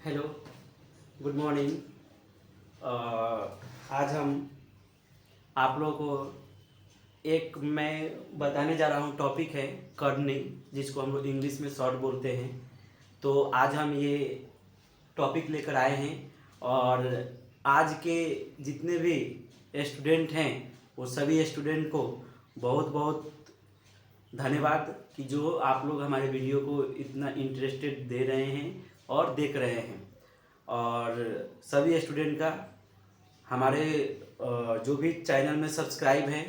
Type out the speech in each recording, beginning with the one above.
Hello, good morning. आज हम आप लोगों को एक मैं बताने जा रहा हूँ टॉपिक है कर्निंग, जिसको हम लोग इंग्लिश में शॉर्ट बोलते हैं। तो आज हम ये टॉपिक लेकर आए हैं और आज के जितने भी स्टूडेंट हैं वो सभी स्टूडेंट को बहुत बहुत धन्यवाद कि जो आप लोग हमारे वीडियो को इतना इंटरेस्टेड दे रहे हैं और देख रहे हैं। और सभी स्टूडेंट का हमारे जो भी चैनल में सब्सक्राइब हैं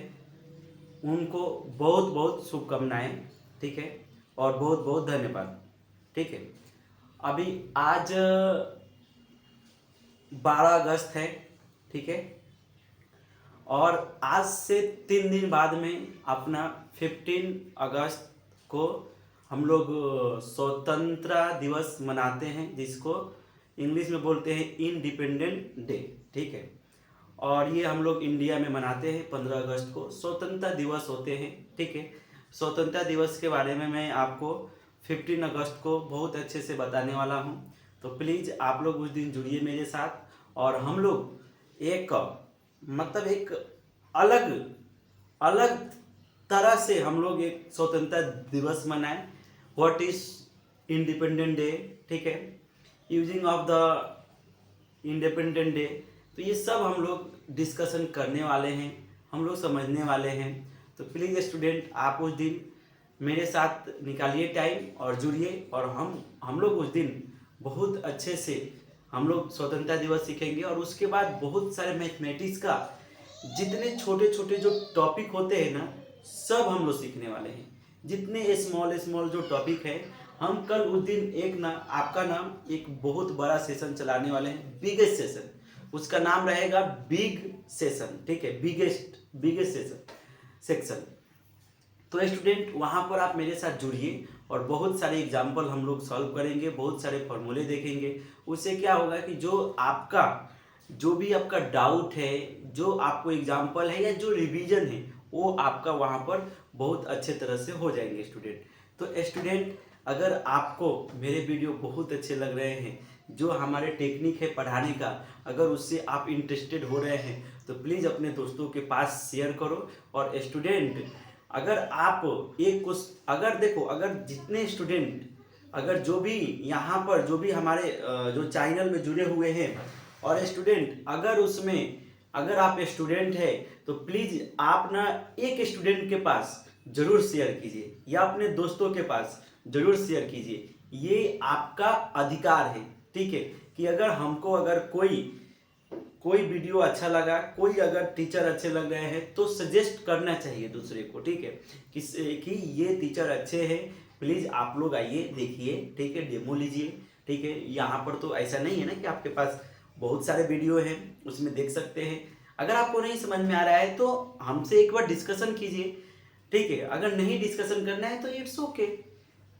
उनको बहुत बहुत शुभकामनाएं, ठीक है, और बहुत बहुत धन्यवाद, ठीक है। अभी आज 12 अगस्त है, ठीक है, और आज से 3 दिन बाद में अपना 15 अगस्त को हम लोग स्वतंत्रता दिवस मनाते हैं, जिसको इंग्लिश में बोलते हैं इंडिपेंडेंट डे, ठीक है। और ये हम लोग इंडिया में मनाते हैं 15 अगस्त को स्वतंत्रता दिवस होते हैं, ठीक है। स्वतंत्रता दिवस के बारे में मैं आपको 15 अगस्त को बहुत अच्छे से बताने वाला हूँ। तो प्लीज़ आप लोग उस दिन जुड़िए मेरे साथ और हम लोग एक एक अलग अलग तरह से हम लोग एक स्वतंत्रता दिवस मनाएं। व्हाट इज इंडिपेंडेंट डे, ठीक है, using of the independent day. तो ये सब हम लोग डिस्कशन करने वाले हैं, हम लोग समझने वाले हैं। तो प्लीज़ स्टूडेंट आप उस दिन मेरे साथ निकालिए टाइम और जुड़िए और हम लोग उस दिन बहुत अच्छे से हम लोग स्वतंत्रता दिवस सीखेंगे। और उसके बाद बहुत सारे मैथमेटिक्स का जितने छोटे छोटे जो टॉपिक होते हैं ना, सब हम लोग सीखने वाले हैं। जितने स्मॉल स्मॉल जो टॉपिक है, हम कल उस दिन एक ना आपका नाम एक बहुत बड़ा सेशन चलाने वाले हैं, बिगेस्ट सेशन। उसका नाम रहेगा बिग सेशन, ठीक है, बिगेस्ट सेक्शन। तो स्टूडेंट वहाँ पर आप मेरे साथ जुड़िए और बहुत सारे एग्जाम्पल हम लोग सॉल्व करेंगे, बहुत सारे फॉर्मूले देखेंगे। उससे क्या होगा कि जो भी आपका डाउट है, जो आपको एग्जाम्पल है या जो रिवीजन है, वो आपका वहाँ पर बहुत अच्छे तरह से हो जाएंगे स्टूडेंट। तो स्टूडेंट अगर आपको मेरे वीडियो बहुत अच्छे लग रहे हैं, जो हमारे टेक्निक है पढ़ाने का, अगर उससे आप इंटरेस्टेड हो रहे हैं तो प्लीज़ अपने दोस्तों के पास शेयर करो। और स्टूडेंट अगर आप अगर जितने स्टूडेंट अगर जो भी यहाँ पर जो भी हमारे जो चैनल में जुड़े हुए हैं, और स्टूडेंट अगर आप स्टूडेंट है तो प्लीज़ आप ना एक स्टूडेंट के पास जरूर शेयर कीजिए या अपने दोस्तों के पास जरूर शेयर कीजिए। ये आपका अधिकार है, ठीक है, कि अगर कोई वीडियो अच्छा लगा, कोई अगर टीचर अच्छे लग रहे हैं तो सजेस्ट करना चाहिए दूसरे को, ठीक है, कि ये टीचर अच्छे हैं, प्लीज़ आप लोग आइए देखिए, ठीक है, डेमो लीजिए, ठीक है। यहाँ पर तो ऐसा नहीं है ना कि आपके पास बहुत सारे वीडियो हैं, उसमें देख सकते हैं। अगर आपको नहीं समझ में आ रहा है तो हमसे एक बार डिस्कशन कीजिए, ठीक है। अगर नहीं डिस्कशन करना है तो इट्स ओके,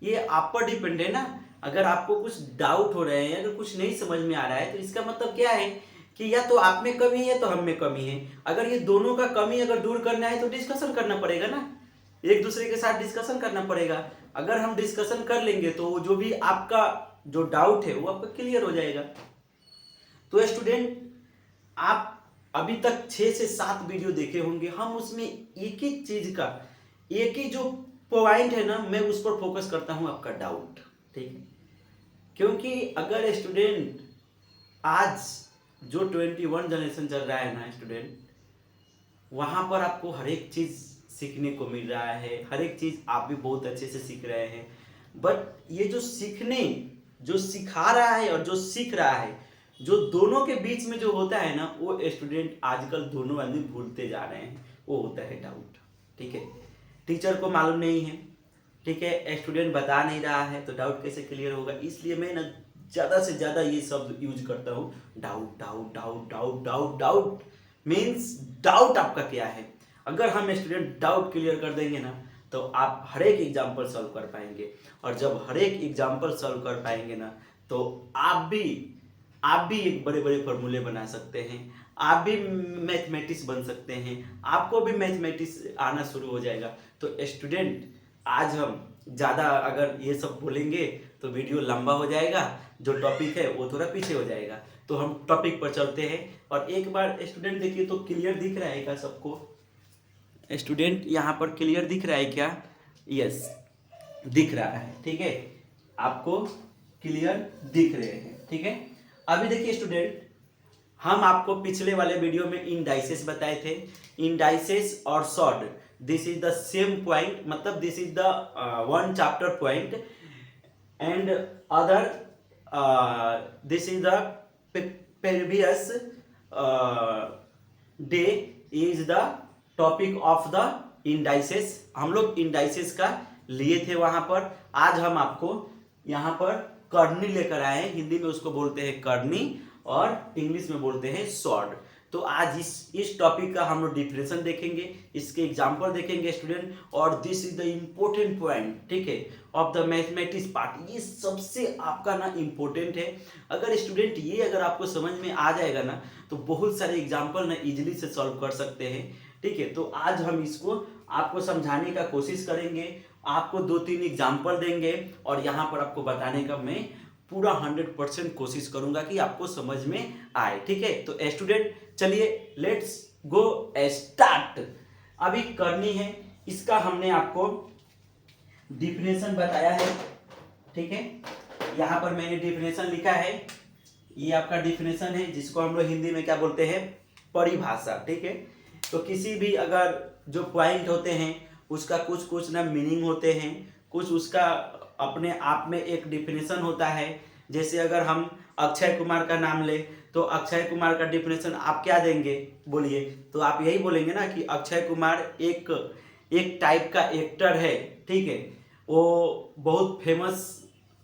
ये आप पर डिपेंड है ना। अगर आपको कुछ डाउट हो रहे हैं, अगर कुछ नहीं समझ में आ रहा है, तो इसका मतलब क्या है कि या तो आप में कमी है तो हम में कमी है। अगर ये दोनों का कमी अगर दूर करना है तो डिस्कशन करना पड़ेगा ना, एक दूसरे के साथ डिस्कशन करना पड़ेगा। अगर हम डिस्कशन कर लेंगे तो जो भी आपका जो डाउट है वो आपका क्लियर हो जाएगा। तो स्टूडेंट आप अभी तक 6 से 7 वीडियो देखे होंगे, हम उसमें एक ही चीज का एक ही जो पॉइंट है ना, मैं उस पर फोकस करता हूं, आपका डाउट, ठीक है। क्योंकि अगर स्टूडेंट आज जो 21 जनरेशन चल रहा है ना स्टूडेंट, वहां पर आपको हर एक चीज सीखने को मिल रहा है, हर एक चीज आप भी बहुत अच्छे से सीख रहे हैं। बट ये जो सिखा रहा है और जो सीख रहा है, जो दोनों के बीच में जो होता है ना, वो स्टूडेंट आजकल दोनों आदमी भूलते जा रहे हैं, वो होता है डाउट, ठीक है। टीचर को मालूम नहीं है, ठीक है, स्टूडेंट बता नहीं रहा है, तो डाउट कैसे क्लियर होगा। इसलिए मैं ना ज़्यादा से ज़्यादा ये शब्द यूज करता हूँ, doubt doubt doubt doubt doubt doubt. Means doubt आपका क्या है। अगर हम स्टूडेंट डाउट क्लियर कर देंगे ना, तो आप हर एक एग्जाम्पल सॉल्व कर पाएंगे। और जब हर एक एग्जाम्पल सॉल्व कर पाएंगे ना, तो आप भी एक बड़े बड़े फॉर्मूले बना सकते हैं, आप भी मैथमेटिक्स बन सकते हैं, आपको भी मैथमेटिक्स आना शुरू हो जाएगा। तो स्टूडेंट आज हम ज़्यादा अगर ये सब बोलेंगे तो वीडियो लंबा हो जाएगा, जो टॉपिक है वो थोड़ा पीछे हो जाएगा। तो हम टॉपिक पर चलते हैं। और एक बार स्टूडेंट देखिए तो क्लियर दिख रहा है क्या सबको? स्टूडेंट यहाँ पर क्लियर दिख रहा है क्या? यस, दिख रहा है, ठीक है, आपको क्लियर दिख रहे हैं, ठीक है। अभी देखिए स्टूडेंट, हम आपको पिछले वाले वीडियो में इंडाइसेस बताए थे। इंडाइसेस और sort, this is the same point, मतलब this is the one chapter point and other this is the previous day is the topic of the indices. हम लोग इंडाइसेस का लिए थे वहां पर। आज हम आपको यहाँ पर करनी लेकर आए हैं। हिंदी में उसको बोलते हैं करनी और इंग्लिश में बोलते हैं सॉर्ट। तो आज इस टॉपिक का हम लोग डिफिनेशन देखेंगे, इसके एग्जांपल देखेंगे स्टूडेंट, और this is the important point, ठीक है, ऑफ द मैथमेटिक्स पार्ट। ये सबसे आपका ना इम्पोर्टेंट है। अगर स्टूडेंट ये अगर आपको समझ में आ जाएगा ना तो बहुत सारे एग्जाम्पल ना इजिली से सॉल्व कर सकते हैं, ठीक है। तो आज हम इसको आपको समझाने का कोशिश करेंगे, आपको 2-3 एग्जाम्पल देंगे और यहाँ पर आपको बताने का मैं पूरा 100% कोशिश करूंगा कि आपको समझ में आए, ठीक है। तो स्टूडेंट चलिए लेट्स गो स्टार्ट। अभी करनी है, इसका हमने आपको डिफिनेशन बताया है, ठीक है। यहाँ पर मैंने डिफिनेशन लिखा है, ये आपका डिफिनेशन है जिसको हम लोग हिंदी में क्या बोलते हैं? परिभाषा, ठीक है। तो किसी भी अगर जो पॉइंट होते हैं उसका कुछ कुछ ना मीनिंग होते हैं, कुछ उसका अपने आप में एक डिफिनेशन होता है। जैसे अगर हम अक्षय कुमार का नाम ले तो अक्षय कुमार का डिफिनेशन आप क्या देंगे बोलिए? तो आप यही बोलेंगे ना कि अक्षय कुमार एक टाइप का एक्टर है, ठीक है, वो बहुत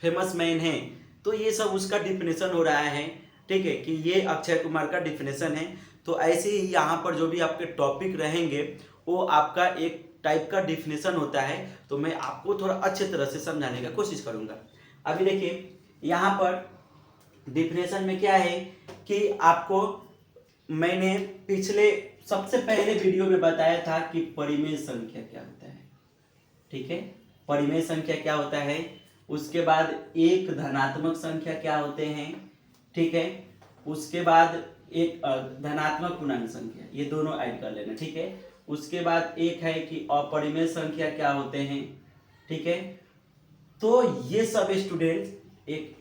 फेमस मैन है। तो ये सब उसका डिफिनेशन हो रहा है, ठीक है, कि ये अक्षय कुमार का डिफिनेशन है। तो ऐसे ही यहाँ पर जो भी आपके टॉपिक रहेंगे वो आपका एक टाइप का डिफिनेशन होता है। तो मैं आपको थोड़ा अच्छे तरह से समझाने का कोशिश करूंगा। अभी देखिए यहाँ पर डिफिनेशन में क्या है कि आपको मैंने पिछले सबसे पहले वीडियो में बताया था कि परिमेय संख्या क्या होता है, ठीक है। परिमेय संख्या क्या होता है, उसके बाद एक धनात्मक संख्या क्या होते हैं, ठीक है, उसके बाद एक धनात्मक पूर्णांक संख्या, ये दोनों ऐड कर लेना, ठीक है। उसके बाद एक है कि अपरिमेय संख्या क्या होते हैं, ठीक है। तो ये सब स्टूडेंट एक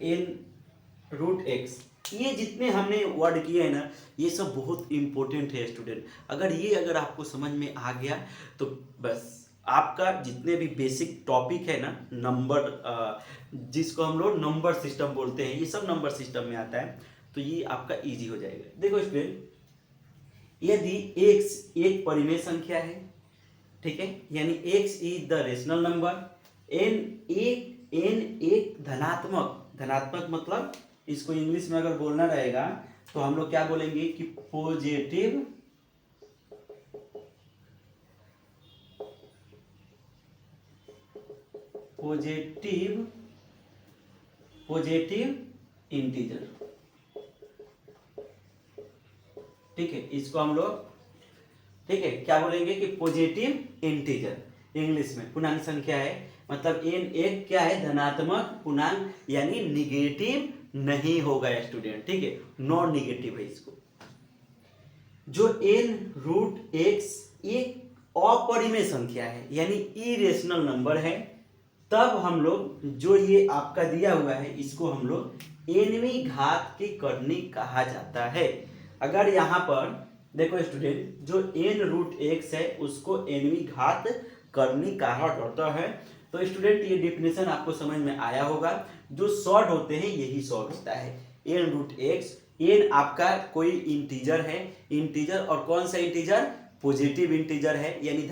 n√x, ये जितने हमने वर्ड किए हैं ना ये सब बहुत इंपॉर्टेंट है स्टूडेंट। अगर आपको समझ में आ गया तो बस आपका जितने भी बेसिक टॉपिक है ना, नंबर जिसको हम लोग नंबर सिस्टम बोलते हैं, ये सब नंबर सिस्टम में आता है, तो ये आपका इजी हो जाएगा। देखो स्टूडेंट, यदि x एक परिमेय संख्या है, ठीक है, यानी x is the rational number, n एक धनात्मक मतलब इसको इंग्लिश में अगर बोलना रहेगा तो हम लोग क्या बोलेंगे कि पॉजिटिव इंटीजर, ठीक है, इसको हम लोग, ठीक है, क्या बोलेंगे कि पॉजिटिव इंटीजर। इंग्लिश में पूर्णांक संख्या है, मतलब n एक क्या है? धनात्मक पूर्णांक, यानी निगेटिव नहीं होगा स्टूडेंट, ठीक है, नॉन निगेटिव है इसको। जो n√x एक अपरिमेय संख्या है यानी इरेशनल नंबर है, तब हम लोग जो ये आपका दिया हुआ है इसको हम लोग nवीं घात की करनी कहा जाता है। अगर यहाँ पर देखो स्टूडेंट, जो n√x है उसको nवीं घात करनी कहा जाता है। तो स्टूडेंट ये डिफिनेशन आपको समझ में आया होगा। जो शॉर्ट होते हैं यही शॉर्ट होता है n√x। n आपका कोई इंटीजर है, इंटीजर, और कौन सा इंटीजर? पॉजिटिव इंटीजर है, यानी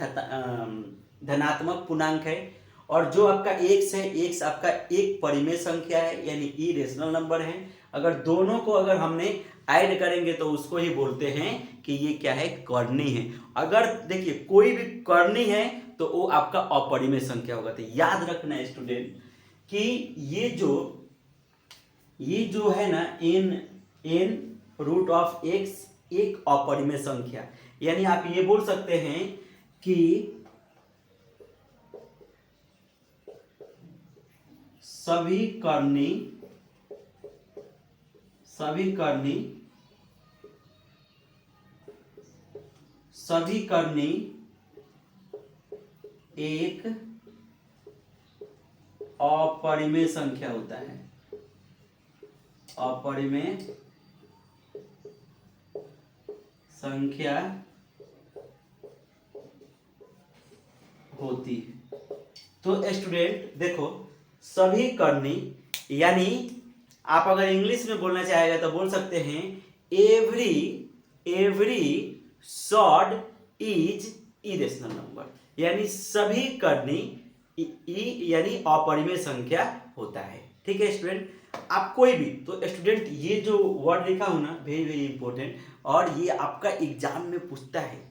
धनात्मक पूर्णांक है। और जो आपका x है, x आपका एक परिमेय संख्या है यानी इरेशनल नंबर है। अगर दोनों को अगर हमने ऐड करेंगे तो उसको ही बोलते हैं कि ये क्या है? करनी है। अगर देखिए कोई भी करनी है तो वो आपका अपरिमेय संख्या होगा। तो याद रखना है स्टूडेंट कि ये जो है ना n√x एक अपरिमेय संख्या, यानी आप ये बोल सकते हैं कि सभी करनी एक अपरिमेय संख्या होता है। अपरिमेय संख्या होती है। तो स्टूडेंट देखो, सभी करनी यानी आप अगर इंग्लिश में बोलना चाहेगा तो बोल सकते हैं every sawed is irrational number, यानी सभी करनी यानी अपरिमेय संख्या होता है। ठीक है स्टूडेंट, आप कोई भी तो स्टूडेंट ये जो वर्ड लिखा हूं ना, वेरी वेरी इंपॉर्टेंट, और ये आपका एग्जाम में पूछता है।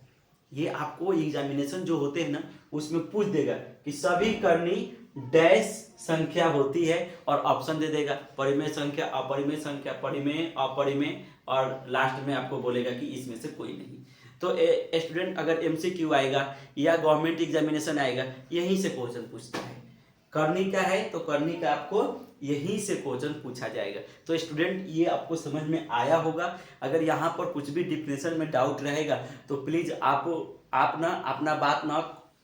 ये आपको एग्जामिनेशन जो होते हैं ना उसमें पूछ देगा कि सभी करनी डैश संख्या होती है, और ऑप्शन दे देगा परिमेय संख्या, अपरिमेय संख्या, परिमेय, अपरिमेय, और लास्ट में आपको बोलेगा कि इसमें से कोई नहीं। तो स्टूडेंट अगर एमसीक्यू आएगा या गवर्नमेंट एग्जामिनेशन आएगा, यहीं से क्वेश्चन पूछता है। करनी का है तो करनी का आपको यहीं से क्वेश्चन पूछा जाएगा। तो स्टूडेंट ये आपको समझ में आया होगा। अगर यहाँ पर कुछ भी डिफिनेशन में डाउट रहेगा तो प्लीज़ आप ना अपना बात ना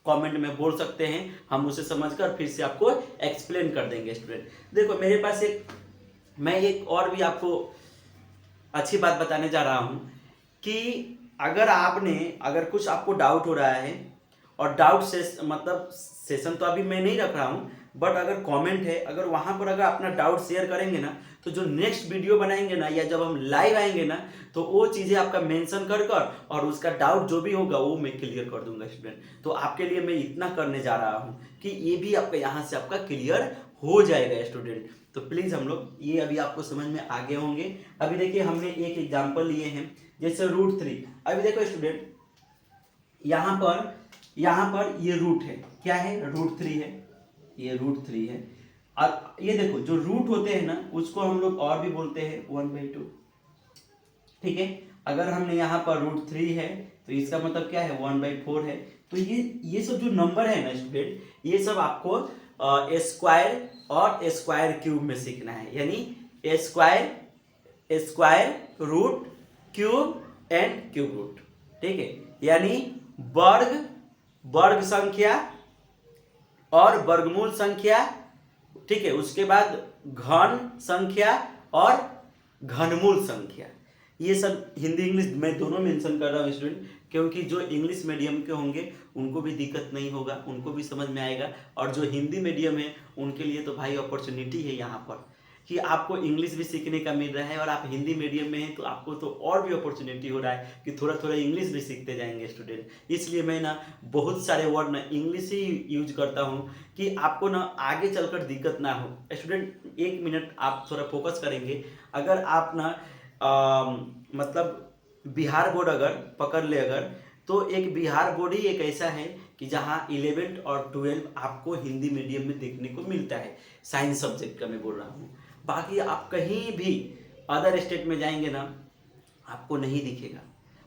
कमेंट में बोल सकते हैं, हम उसे समझकर फिर से आपको एक्सप्लेन कर देंगे। स्टूडेंट देखो, मेरे पास मैं एक और भी आपको अच्छी बात बताने जा रहा हूँ कि अगर कुछ आपको डाउट हो रहा है, और डाउट से मतलब सेशन तो अभी मैं नहीं रख रहा हूँ, बट अगर कमेंट है, अगर वहाँ पर अगर अपना डाउट शेयर करेंगे ना, तो जो नेक्स्ट वीडियो बनाएंगे ना, या जब हम लाइव आएंगे ना, तो वो चीज़ें आपका मेंशन कर और उसका डाउट जो भी होगा वो मैं क्लियर कर दूंगा। स्टूडेंट तो आपके लिए मैं इतना करने जा रहा हूँ कि ये भी आपका यहाँ से आपका क्लियर हो जाएगा। स्टूडेंट तो प्लीज़ हम लोग ये अभी आपको समझ में आ गए होंगे। अभी देखिए हमने एक एग्जाम्पल लिए हैं, जैसे √3। अभी देखो स्टूडेंट, यहाँ पर ये रूट है, क्या है, √3 है, ये √3 है। और ये देखो जो रूट होते हैं ना उसको हम लोग और भी बोलते हैं 1/2। ठीक है, अगर हमने यहाँ पर √3 है तो इसका मतलब क्या है, 1/4 है। तो ये सब जो नंबर है ना स्टूडेंट, ये सब आपको स्क्वायर और स्क्वायर क्यूब में सीखना है, यानी square root cube and cube root. ठीक है, यानी वर्ग संख्या और वर्गमूल संख्या, ठीक है, उसके बाद घन संख्या और घनमूल संख्या। ये सब हिंदी इंग्लिश मैं दोनों मेंशन कर रहा हूँ स्टूडेंट, क्योंकि जो इंग्लिश मीडियम के होंगे उनको भी दिक्कत नहीं होगा, उनको भी समझ में आएगा, और जो हिंदी मीडियम है उनके लिए तो भाई अपॉर्चुनिटी है यहाँ पर कि आपको इंग्लिश भी सीखने का मिल रहा है, और आप हिंदी मीडियम में हैं तो आपको तो और भी अपॉर्चुनिटी हो रहा है कि थोड़ा थोड़ा इंग्लिश भी सीखते जाएंगे स्टूडेंट। इसलिए मैं ना बहुत सारे वर्ड ना इंग्लिश ही यूज करता हूँ कि आपको ना आगे चलकर दिक्कत ना हो। स्टूडेंट 1 मिनट आप थोड़ा फोकस करेंगे। अगर आप ना मतलब बिहार बोर्ड अगर पकड़ ले तो एक बिहार बोर्ड ही एक ऐसा है कि जहाँ 11th और 12 आपको हिंदी मीडियम में देखने को मिलता है, साइंस सब्जेक्ट का मैं बोल रहा हूँ। बाकी आप कहीं भी अदर स्टेट में जाएंगे ना आपको नहीं दिखेगा,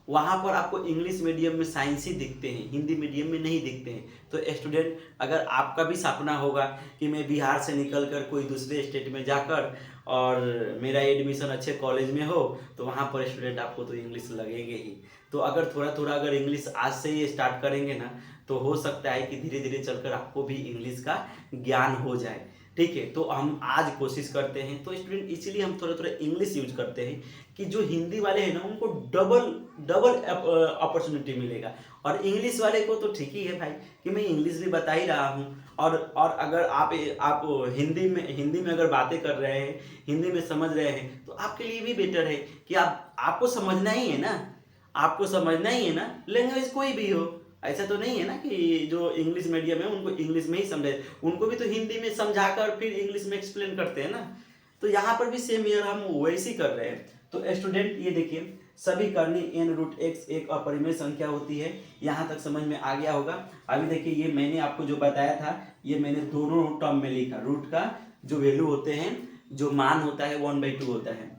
वहाँ पर आपको इंग्लिश मीडियम में साइंस ही दिखते हैं, हिंदी मीडियम में नहीं दिखते हैं। तो स्टूडेंट अगर आपका भी सपना होगा कि मैं बिहार से निकलकर कोई दूसरे स्टेट में जाकर और मेरा एडमिशन अच्छे कॉलेज में हो, तो वहाँ पर स्टूडेंट आपको तो इंग्लिश लगेंगे ही। तो अगर थोड़ा थोड़ा अगर इंग्लिश आज से ही स्टार्ट करेंगे ना, तो हो सकता है कि धीरे धीरे चलकर आपको भी इंग्लिश का ज्ञान हो जाए। ठीक है, तो हम आज कोशिश करते हैं। तो स्टूडेंट इसीलिए हम थोड़ा थोड़ा इंग्लिश यूज करते हैं कि जो हिंदी वाले हैं ना उनको डबल अपॉर्चुनिटी मिलेगा, और इंग्लिश वाले को तो ठीक ही है भाई कि मैं इंग्लिश भी बता ही रहा हूँ। और अगर आप हिंदी में अगर बातें कर रहे हैं, हिंदी में समझ रहे हैं, तो आपके लिए भी बेटर है कि आपको समझना ही है ना, आपको समझना ही है ना, लैंग्वेज कोई भी हो। ऐसा तो नहीं है ना कि जो इंग्लिश मीडियम है उनको इंग्लिश में ही समझे, उनको भी तो हिंदी में समझाकर फिर इंग्लिश में एक्सप्लेन करते हैं ना। तो यहाँ पर भी सेम ईयर हम वैसे ही कर रहे हैं। तो स्टूडेंट ये देखिए, सभी करनी n√x एक अपरिमेय संख्या होती है। यहाँ तक समझ में आ गया होगा। अभी देखिए, ये मैंने आपको जो बताया था ये मैंने दोनों टर्म में लिखा। रूट का जो वैल्यू होते हैं, जो मान होता है 1/2 होता है।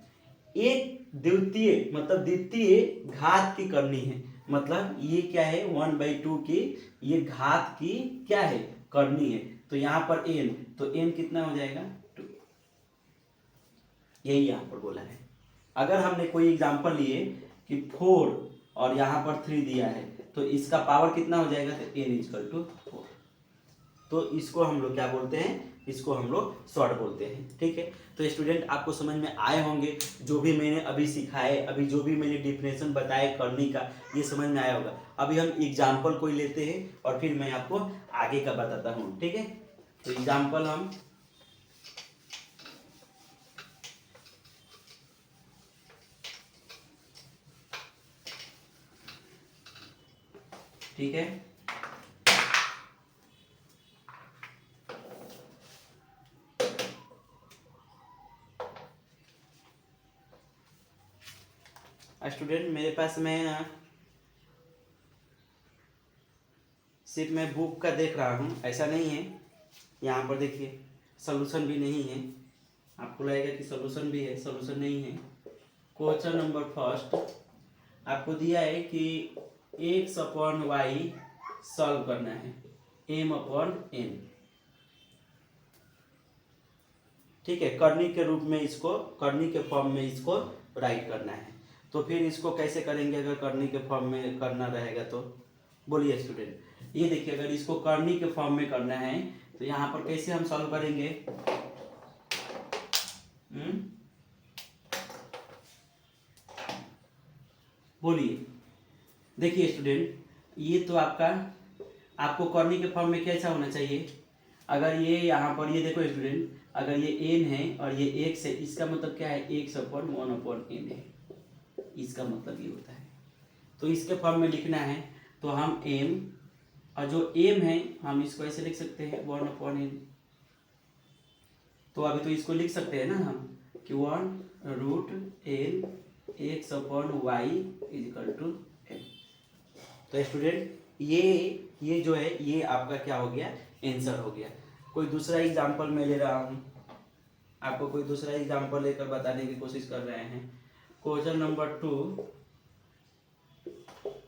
एक द्वितीय घात की करनी है, मतलब ये क्या है, 1/2 की ये घात की क्या है, करनी है। तो यहाँ पर n, तो n कितना हो जाएगा यही यहाँ पर बोला है। अगर हमने कोई एग्जांपल लिए कि 4 और यहाँ पर 3 दिया है तो इसका पावर कितना हो जाएगा, तो n=4। तो इसको हम लोग क्या बोलते हैं, इसको हम लोग शॉर्ट बोलते हैं। ठीक है, तो स्टूडेंट आपको समझ में आए होंगे, जो भी मैंने अभी सिखाए, अभी जो भी मैंने डिफिनेशन बताया करने का, ये समझ में आया होगा। अभी हम एग्जाम्पल कोई लेते हैं और फिर मैं आपको आगे का बताता हूँ। ठीक है, तो एग्जाम्पल हम ठीक है, स्टूडेंट मेरे पास में ना सिर्फ मैं बुक का देख रहा हूँ, ऐसा नहीं है। यहाँ पर देखिए सॉल्यूशन भी नहीं है, आपको लगेगा कि सॉल्यूशन भी है, सॉल्यूशन नहीं है। क्वेश्चन नंबर फर्स्ट आपको दिया है कि x/y सॉल्व करना है, m/n। ठीक है, करनी के रूप में इसको, करनी के फॉर्म में इसको राइट करना है। तो फिर इसको कैसे करेंगे, अगर करनी के फॉर्म में करना रहेगा तो बोलिए स्टूडेंट। ये देखिए, अगर इसको करनी के फॉर्म में करना है तो यहाँ पर कैसे हम सॉल्व करेंगे, बोलिए। देखिए स्टूडेंट, ये तो आपको करनी के फॉर्म में कैसा होना चाहिए, अगर ये यहाँ पर ये देखो स्टूडेंट, अगर ये n है और ये x है, इसका मतलब क्या है, x/1/n है, इसका मतलब ये होता है। तो इसके फॉर्म में लिखना है तो हम m, और जो m है हम इसको ऐसे लिख सकते हैं 1/n। तो अभी तो इसको लिख सकते हैं ना हम कि 1√n x/y = n। तो स्टूडेंट ये जो है ये आपका क्या हो गया, आंसर हो गया। कोई दूसरा एग्जांपल मैं ले रहा हूँ, आपको कोई दूसरा एग्जांपल लेकर बताने की कोशिश कर रहे हैं। क्वेश्चन नंबर 2,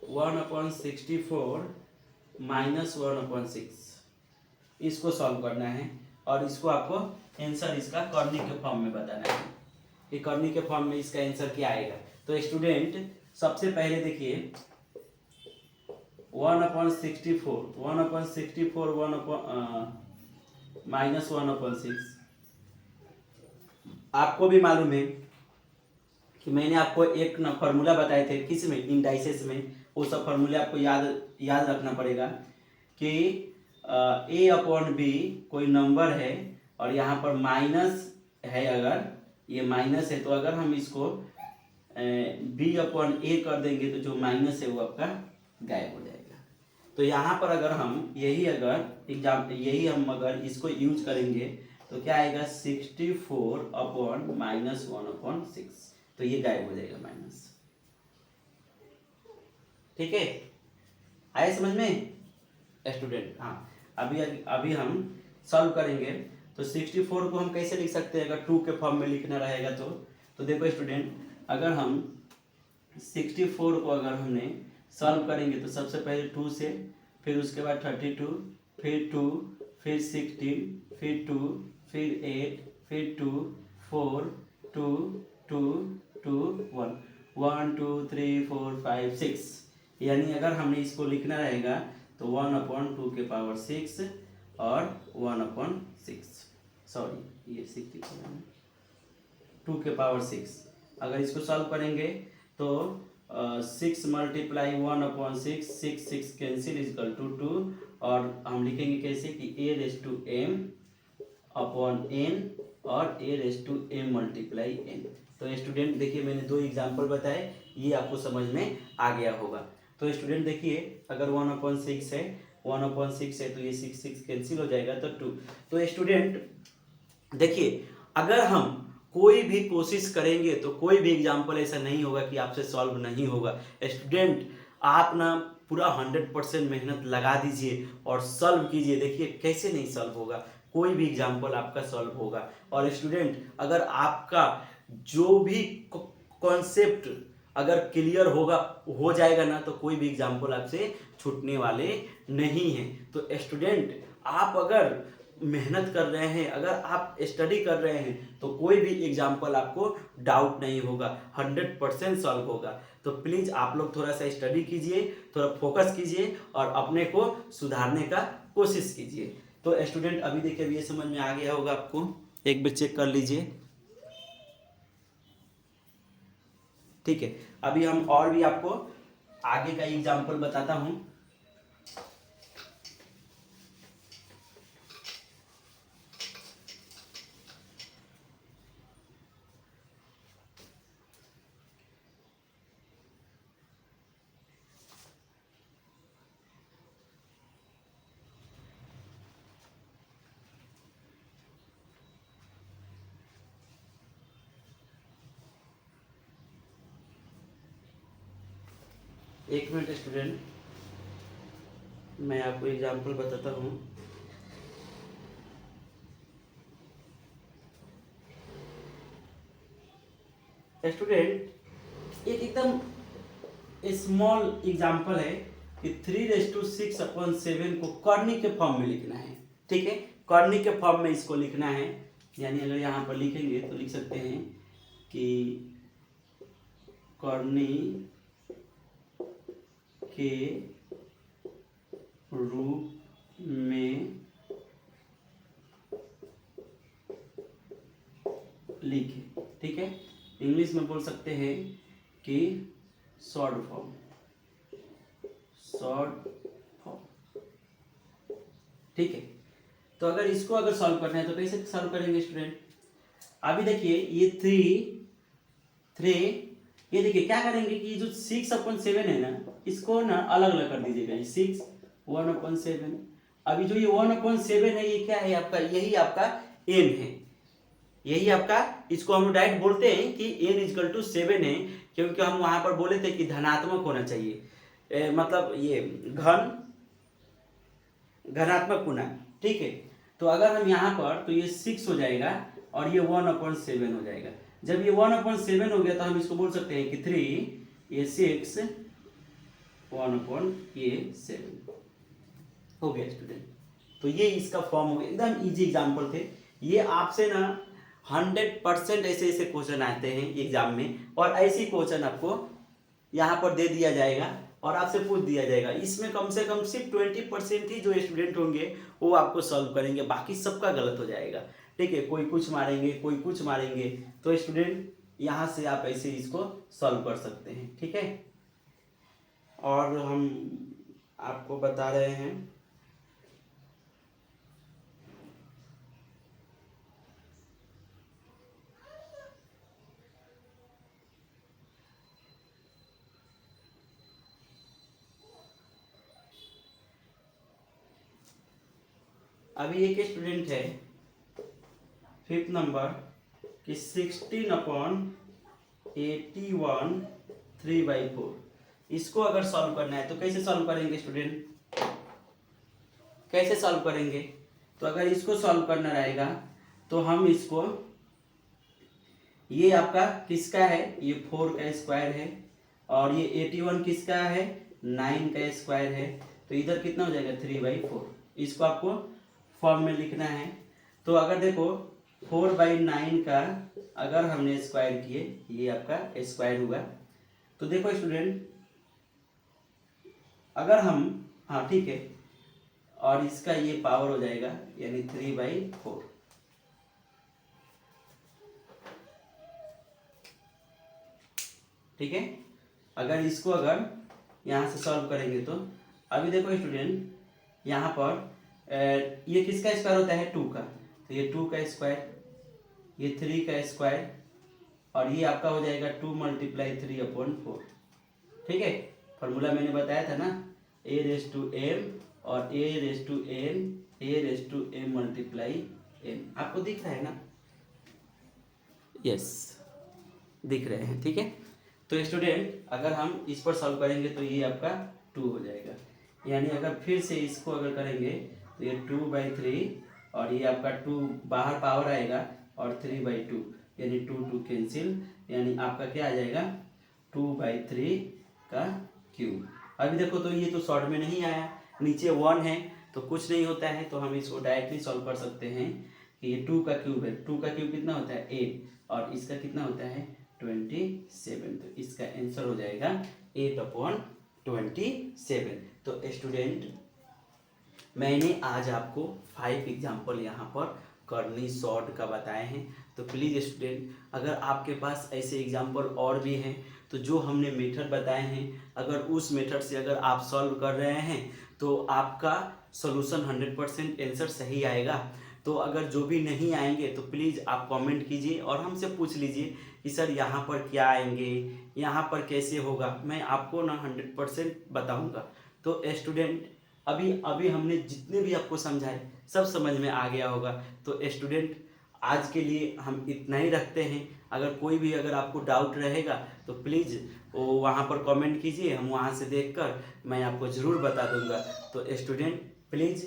1/64 - 1/6 इसको सॉल्व करना है और इसको आपको आंसर इसका करनी के फॉर्म में बताना है कि करनी के फॉर्म में इसका आंसर क्या आएगा। तो स्टूडेंट सबसे पहले देखिए 1/64 -1/6 आपको भी मालूम है कि मैंने आपको एक ना फार्मूला बताए थे, किस में, इंडाइसेस में। वो सब फार्मूले आपको याद रखना पड़ेगा कि a/b कोई नंबर है और यहाँ पर माइनस है, अगर ये माइनस है तो अगर हम इसको b/a कर देंगे तो जो माइनस है वो आपका गायब हो जाएगा। तो यहाँ पर अगर हम यही हम अगर इसको यूज करेंगे तो क्या आएगा, 64/-1/6, तो ये गायब हो जाएगा माइनस। ठीक है, आया समझ में स्टूडेंट। हाँ, अभी हम सॉल्व करेंगे तो 64 को हम कैसे लिख सकते हैं, अगर 2 के फॉर्म में लिखना रहेगा तो देखो स्टूडेंट, अगर हम 64 को अगर हमने सॉल्व करेंगे तो सबसे पहले 2 से, फिर उसके बाद 32, फिर 2, फिर 16, फिर 2, फिर 8, फिर 2, 4, 2, 2, 2, 1, 1 2 3 4 5 6, यानी अगर हमने इसको लिखना रहेगा तो 1/2 और 1/6, सॉरी ये 2/6। अगर इसको सॉल्व करेंगे तो 6 × 1/6, 6 कैंसिल = 2, और हम लिखेंगे कैसे कि a⁻m/n और a⁻m×n। तो स्टूडेंट देखिए, मैंने 2 एग्जाम्पल बताए, ये आपको समझ में आ गया होगा। तो स्टूडेंट देखिए, अगर 1/6 है, 1/6 है तो ये 6 कैंसिल हो जाएगा तो 2। तो स्टूडेंट देखिए, अगर हम कोई भी कोशिश करेंगे तो कोई भी एग्जाम्पल ऐसा नहीं होगा कि आपसे सॉल्व नहीं होगा। स्टूडेंट आप ना पूरा 100% मेहनत लगा दीजिए और सॉल्व कीजिए, देखिए कैसे नहीं सॉल्व होगा, कोई भी एग्जाम्पल आपका सॉल्व होगा। और स्टूडेंट अगर आपका जो भी कॉन्सेप्ट अगर क्लियर हो जाएगा ना, तो कोई भी एग्जाम्पल आपसे छूटने वाले नहीं है। तो स्टूडेंट आप अगर मेहनत कर रहे हैं, अगर आप स्टडी कर रहे हैं तो कोई भी एग्जाम्पल आपको डाउट नहीं होगा, 100% सॉल्व होगा। तो प्लीज़ आप लोग थोड़ा सा स्टडी कीजिए, थोड़ा फोकस कीजिए और अपने को सुधारने का कोशिश कीजिए। तो स्टूडेंट अभी देखिए अभी ये समझ में आ गया होगा आपको, एक बार चेक कर लीजिए। ठीक है, अभी हम और भी आपको आगे का एग्जाम्पल बताता हूँ। एक मिनट स्टूडेंट, मैं आपको एग्जाम्पल बताता हूँ। स्टूडेंट एक एकदम स्मॉल एग्जाम्पल है कि 3:6/7 को कर्नी के फॉर्म में लिखना है। ठीक है, कर्नी के फॉर्म में इसको लिखना है, यानी अगर यहाँ पर लिखेंगे तो लिख सकते हैं कि कर्नी के रूप में लिखे। ठीक है, इंग्लिश में बोल सकते हैं कि शॉर्ट फॉर्म। ठीक है, तो अगर इसको अगर सॉल्व करना है तो कैसे सॉल्व करेंगे स्टूडेंट? अभी देखिए ये 3 ये देखिए क्या करेंगे कि जो 6/7 है ना, इसको ना अलग अलग कर दीजिएगा। ये 6 1/7, अभी जो ये 1/7 है ये क्या है आपका, यही आपका n है, यही आपका, इसको हम डायरेक्ट बोलते हैं कि n=7 है, क्योंकि हम वहां पर बोले थे कि धनात्मक होना चाहिए, मतलब ये घनात्मक पूर्णांक। ठीक है, तो अगर हम यहाँ पर तो ये 6 हो जाएगा और ये 1/7 हो जाएगा। जब ये 1/7 हो गया तो हम इसको बोल सकते हैं कि 3 ये 6 1/7 हो गया स्टूडेंट। तो ये इसका फॉर्म हो गया, एकदम इजी एग्जाम्पल थे ये। आपसे ना 100% ऐसे ऐसे क्वेश्चन आते हैं एग्जाम में, और ऐसी क्वेश्चन आपको यहाँ पर दे दिया जाएगा और आपसे पूछ दिया जाएगा। इसमें कम से कम सिर्फ 20% ही जो स्टूडेंट होंगे वो आपको सॉल्व करेंगे, बाकी सबका गलत हो जाएगा। ठीक है, कोई कुछ मारेंगे, कोई कुछ मारेंगे, तो स्टूडेंट यहाँ से आप ऐसे इसको सॉल्व कर सकते हैं। ठीक है, और हम आपको बता रहे हैं अभी एक स्टूडेंट है 5th नंबर कि 16/81 3/4, इसको अगर सॉल्व करना है तो कैसे सॉल्व करेंगे स्टूडेंट? कैसे सॉल्व करेंगे? तो अगर इसको सॉल्व करना रहेगा तो हम इसको, ये आपका किसका है, ये 4 का स्क्वायर है, और ये 81 किसका है, 9 का स्क्वायर है, तो इधर कितना हो जाएगा 3/4। इसको आपको फॉर्म में लिखना है। तो अगर देखो 4/9 का अगर हमने स्क्वायर किए, ये आपका स्क्वायर हुआ, तो देखो स्टूडेंट अगर हम, हाँ ठीक है, और इसका ये पावर हो जाएगा यानी 3/4। ठीक है, अगर इसको अगर यहाँ से सॉल्व करेंगे तो अभी देखो स्टूडेंट यहाँ पर ये किसका स्क्वायर होता है, 2 का, तो ये 2 का स्क्वायर, ये 3 का स्क्वायर, और ये आपका हो जाएगा 2 × 3/4। ठीक है, फॉर्मूला मैंने बताया था ना, a⁻m और a⁻m × n। आपको दिख रहा है ना? यस, दिख रहे हैं। ठीक है, तो स्टूडेंट अगर हम इस पर सॉल्व करेंगे तो ये आपका 2 हो जाएगा, यानी अगर फिर से इसको अगर करेंगे तो ये 2/3 और ये आपका 2 बाहर पावर आएगा और 3/2, यानी 2 कैंसिल, यानी आपका क्या आ जाएगा 2/3 का क्यूब। अभी देखो तो ये तो शॉर्ट में नहीं आया, नीचे 1 है तो कुछ नहीं होता है, तो हम इसको डायरेक्टली सॉल्व कर सकते हैं कि ये 2 का क्यूब है, 2 का क्यूब कितना होता है 8 और इसका कितना होता है 27। तो इसका आंसर हो जाएगा 8/27। तो स्टूडेंट मैंने आज आपको 5 एग्जाम्पल यहाँ पर करनी शॉर्ट का बताए हैं। तो प्लीज़ स्टूडेंट, अगर आपके पास ऐसे एग्जाम्पल और भी हैं तो जो हमने मेथड बताए हैं, अगर उस मेथड से अगर आप सॉल्व कर रहे हैं तो आपका सॉल्यूशन 100% आंसर सही आएगा। तो अगर जो भी नहीं आएंगे तो प्लीज़ आप कमेंट कीजिए और हमसे पूछ लीजिए कि सर यहाँ पर क्या आएंगे, यहाँ पर कैसे होगा, मैं आपको ना 100% बताऊँगा। तो स्टूडेंट अभी हमने जितने भी आपको समझाए सब समझ में आ गया होगा। तो स्टूडेंट आज के लिए हम इतना ही रखते हैं। अगर आपको डाउट रहेगा तो प्लीज़ वो वहाँ पर कमेंट कीजिए, हम वहाँ से देखकर मैं आपको ज़रूर बता दूंगा। तो स्टूडेंट प्लीज़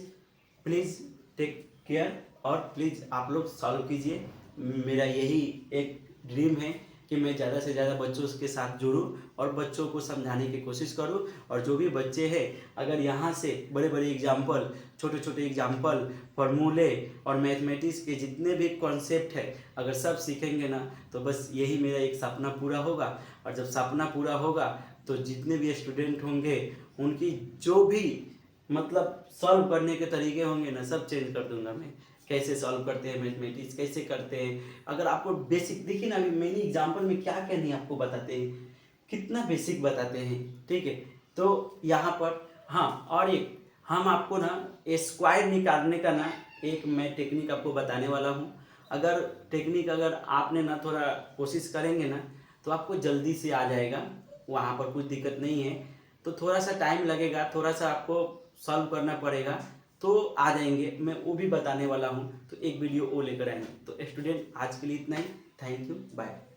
टेक केयर और प्लीज़ आप लोग सॉल्व कीजिए। मेरा यही एक ड्रीम है कि मैं ज़्यादा से ज़्यादा बच्चों के साथ जुड़ूं और बच्चों को समझाने की कोशिश करूं। और जो भी बच्चे हैं अगर यहाँ से बड़े बड़े एग्जाम्पल, छोटे छोटे एग्जाम्पल, फार्मूले और मैथमेटिक्स के जितने भी कॉन्सेप्ट है अगर सब सीखेंगे ना तो बस यही मेरा एक सपना पूरा होगा। और जब सपना पूरा होगा तो जितने भी स्टूडेंट होंगे उनकी जो भी मतलब सॉल्व करने के तरीके होंगे ना सब चेंज कर दूंगा मैं। कैसे सॉल्व करते हैं मैथमेटिक्स, कैसे करते हैं, अगर आपको बेसिक देखिए ना, अभी मेनी एग्जाम्पल में क्या क्या नहीं आपको बताते हैं, कितना बेसिक बताते हैं। ठीक है, तो यहाँ पर हाँ, और एक हम आपको ना स्क्वायर निकालने का ना एक मैं टेक्निक आपको बताने वाला हूँ। अगर आपने ना थोड़ा कोशिश करेंगे ना तो आपको जल्दी से आ जाएगा, वहाँ पर कुछ दिक्कत नहीं है। तो थोड़ा सा टाइम लगेगा, थोड़ा सा आपको सॉल्व करना पड़ेगा, तो आ जाएंगे। मैं वो भी बताने वाला हूँ, तो एक वीडियो वो लेकर आएंगे। तो स्टूडेंट आज के लिए इतना ही। Thank you, bye.